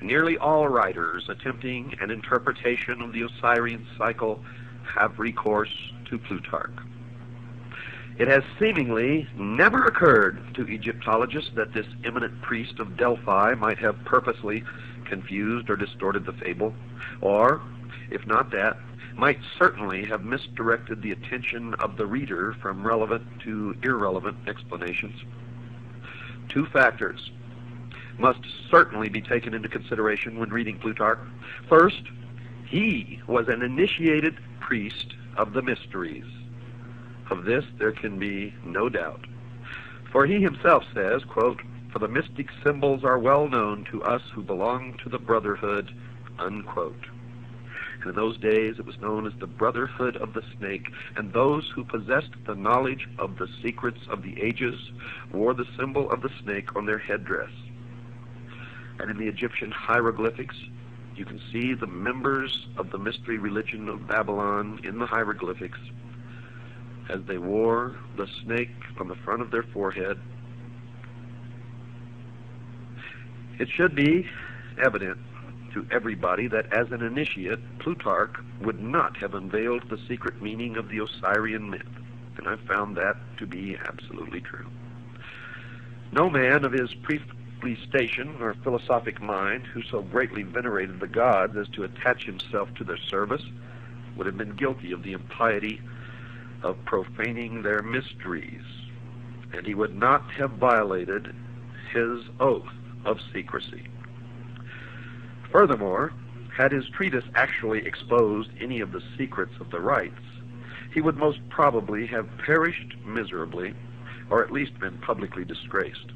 nearly all writers attempting an interpretation of the Osirian cycle have recourse to Plutarch. It has seemingly never occurred to Egyptologists that this eminent priest of Delphi might have purposely confused or distorted the fable, or, if not that, might certainly have misdirected the attention of the reader from relevant to irrelevant explanations. Two factors must certainly be taken into consideration when reading Plutarch. First, he was an initiated priest of the mysteries. Of this there can be no doubt. For he himself says, quote, "For the mystic symbols are well known to us who belong to the brotherhood," unquote. And in those days it was known as the brotherhood of the snake, and those who possessed the knowledge of the secrets of the ages wore the symbol of the snake on their headdress. And in the Egyptian hieroglyphics, you can see the members of the mystery religion of Babylon in the hieroglyphics as they wore the snake on the front of their forehead. It should be evident to everybody that as an initiate, Plutarch would not have unveiled the secret meaning of the Osirian myth, and I've found that to be absolutely true. No man of his priestly station or philosophic mind who so greatly venerated the gods as to attach himself to their service would have been guilty of the impiety of profaning their mysteries, and he would not have violated his oath of secrecy. Furthermore, had his treatise actually exposed any of the secrets of the rites, he would most probably have perished miserably, or at least been publicly disgraced.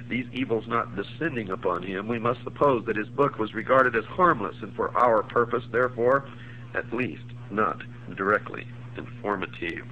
These evils not descending upon him, we must suppose that his book was regarded as harmless, and for our purpose, therefore, at least not directly informative.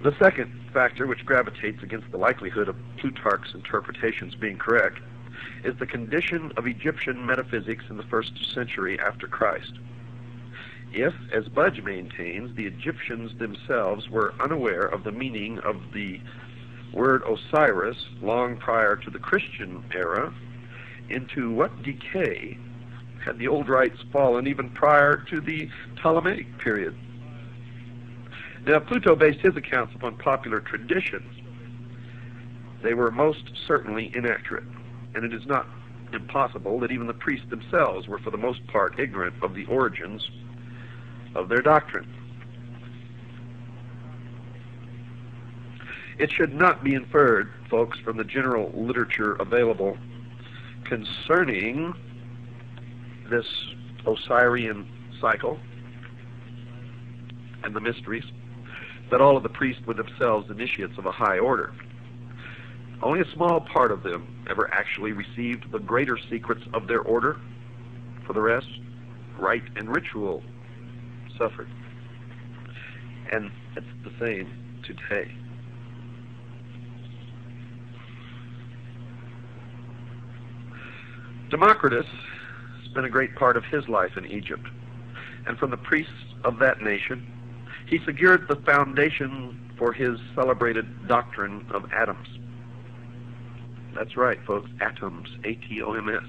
The second factor which gravitates against the likelihood of Plutarch's interpretations being correct is the condition of Egyptian metaphysics in the 1st century after Christ. If, as Budge maintains, the Egyptians themselves were unaware of the meaning of the word Osiris long prior to the Christian era, into what decay had the old rites fallen even prior to the Ptolemaic period? Now, Pluto based his accounts upon popular traditions. They were most certainly inaccurate, and it is not impossible that even the priests themselves were for the most part ignorant of the origins of their doctrine. It should not be inferred, folks, from the general literature available concerning this Osirian cycle and the mysteries that all of the priests were themselves initiates of a high order. Only a small part of them ever actually received the greater secrets of their order. For the rest, rite and ritual suffered. And it's the same today. Democritus spent a great part of his life in Egypt, and from the priests of that nation, he secured the foundation for his celebrated doctrine of atoms. That's right, folks, atoms, A-T-O-M-S.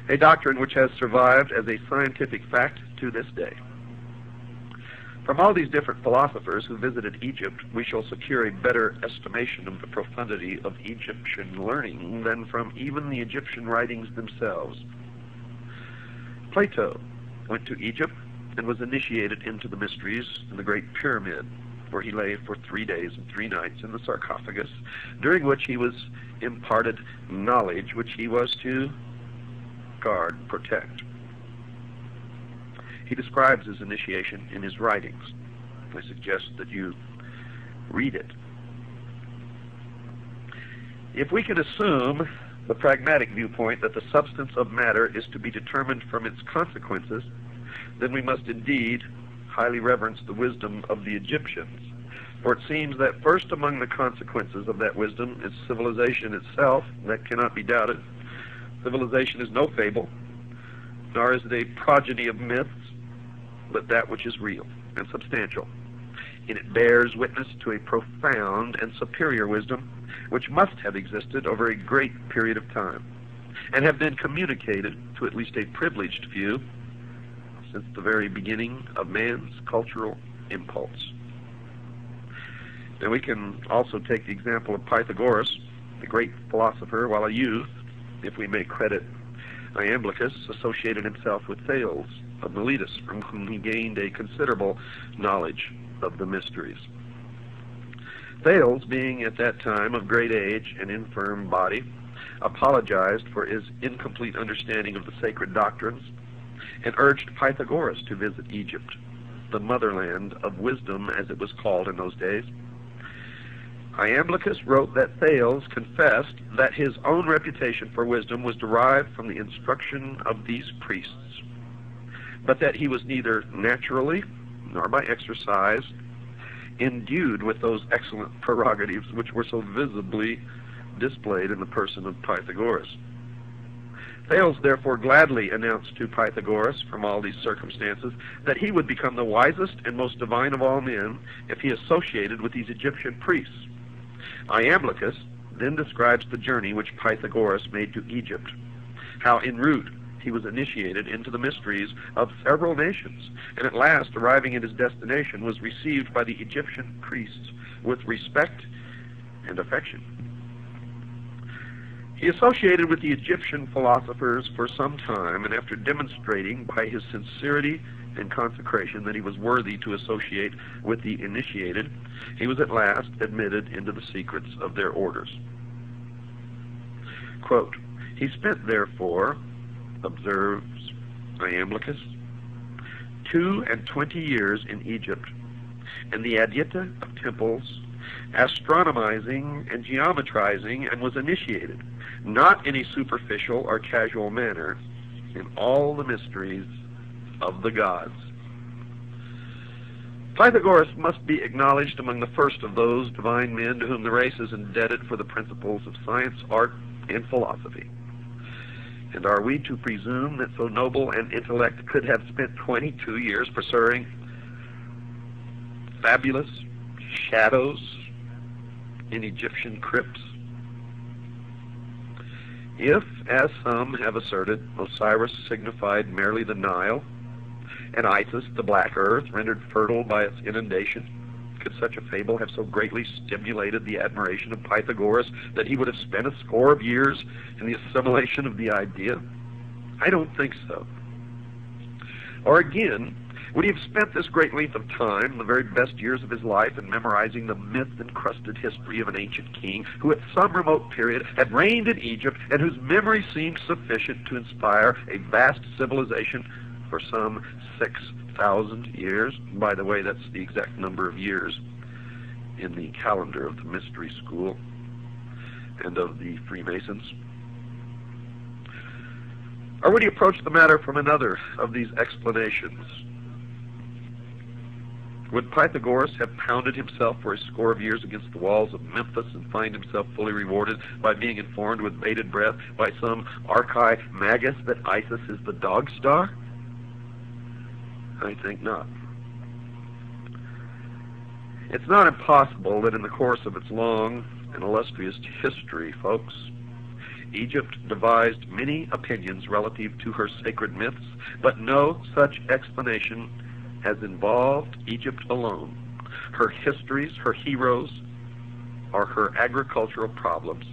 A doctrine which has survived as a scientific fact to this day. From all these different philosophers who visited Egypt, we shall secure a better estimation of the profundity of Egyptian learning than from even the Egyptian writings themselves. Plato went to Egypt and was initiated into the mysteries in the Great Pyramid, where he lay for 3 days and 3 nights in the sarcophagus, during which he was imparted knowledge which he was to guard, protect. He describes his initiation in his writings. I suggest that you read it. If we can assume the pragmatic viewpoint that the substance of matter is to be determined from its consequences, then we must indeed highly reverence the wisdom of the Egyptians. For it seems that first among the consequences of that wisdom is civilization itself. That cannot be doubted. Civilization is no fable, nor is it a progeny of myths, but that which is real and substantial. And it bears witness to a profound and superior wisdom, which must have existed over a great period of time, and have been communicated to at least a privileged few since the very beginning of man's cultural impulse. Now we can also take the example of Pythagoras, the great philosopher. While a youth, if we may credit Iamblichus, associated himself with Thales of Miletus, from whom he gained a considerable knowledge of the mysteries. Thales, being at that time of great age and infirm body, apologized for his incomplete understanding of the sacred doctrines and urged Pythagoras to visit Egypt, the motherland of wisdom, as it was called in those days. Iamblichus wrote that Thales confessed that his own reputation for wisdom was derived from the instruction of these priests, but that he was neither naturally nor by exercise endued with those excellent prerogatives which were so visibly displayed in the person of Pythagoras. Thales therefore gladly announced to Pythagoras, from all these circumstances, that he would become the wisest and most divine of all men if he associated with these Egyptian priests. Iamblichus then describes the journey which Pythagoras made to Egypt, how en route he was initiated into the mysteries of several nations, and at last, arriving at his destination, was received by the Egyptian priests with respect and affection. He associated with the Egyptian philosophers for some time, and after demonstrating by his sincerity and consecration that he was worthy to associate with the initiated, he was at last admitted into the secrets of their orders. Quote, he spent, therefore, observes Iamblichus, 22 years in Egypt, and the adyta of temples, astronomizing and geometrizing, and was initiated, not in a superficial or casual manner, in all the mysteries of the gods. Pythagoras must be acknowledged among the first of those divine men to whom the race is indebted for the principles of science, art, and philosophy. And are we to presume that so noble an intellect could have spent 22 years pursuing fabulous shadows in Egyptian crypts? If, as some have asserted, Osiris signified merely the Nile, and Isis the black earth rendered fertile by its inundation, could such a fable have so greatly stimulated the admiration of Pythagoras that he would have spent a score of years in the assimilation of the idea? I don't think so. Or again, would he have spent this great length of time, the very best years of his life, in memorizing the myth-encrusted history of an ancient king who at some remote period had reigned in Egypt and whose memory seemed sufficient to inspire a vast civilization for some 6,000 years? By the way, that's the exact number of years in the calendar of the Mystery School and of the Freemasons. Or would he approach the matter from another of these explanations? Would Pythagoras have pounded himself for a score of years against the walls of Memphis and find himself fully rewarded by being informed with bated breath by some archi-magus that Isis is the dog star? I think not. It's not impossible that in the course of its long and illustrious history, folks, Egypt devised many opinions relative to her sacred myths, but no such explanation has involved Egypt alone. Her histories, her heroes, or her agricultural problems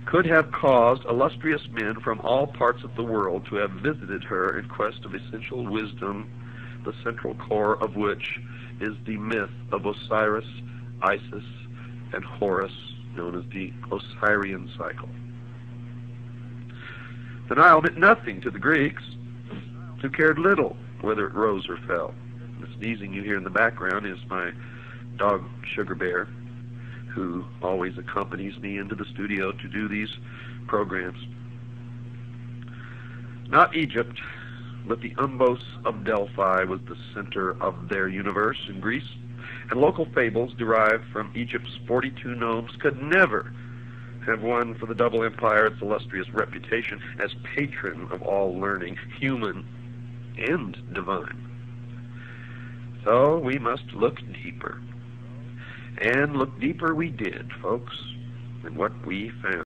could have caused illustrious men from all parts of the world to have visited her in quest of essential wisdom, the central core of which is the myth of Osiris, Isis, and Horus, known as the Osirian cycle. The Nile meant nothing to the Greeks, who cared little whether it rose or fell. The sneezing you hear in the background is my dog Sugar Bear, who always accompanies me into the studio to do these programs. Not Egypt, but the Umbos of Delphi was the center of their universe in Greece, and local fables derived from Egypt's 42 gnomes could never have won for the double empire its illustrious reputation as patron of all learning, human and divine. So we must look deeper. And look deeper we did, folks. And what we found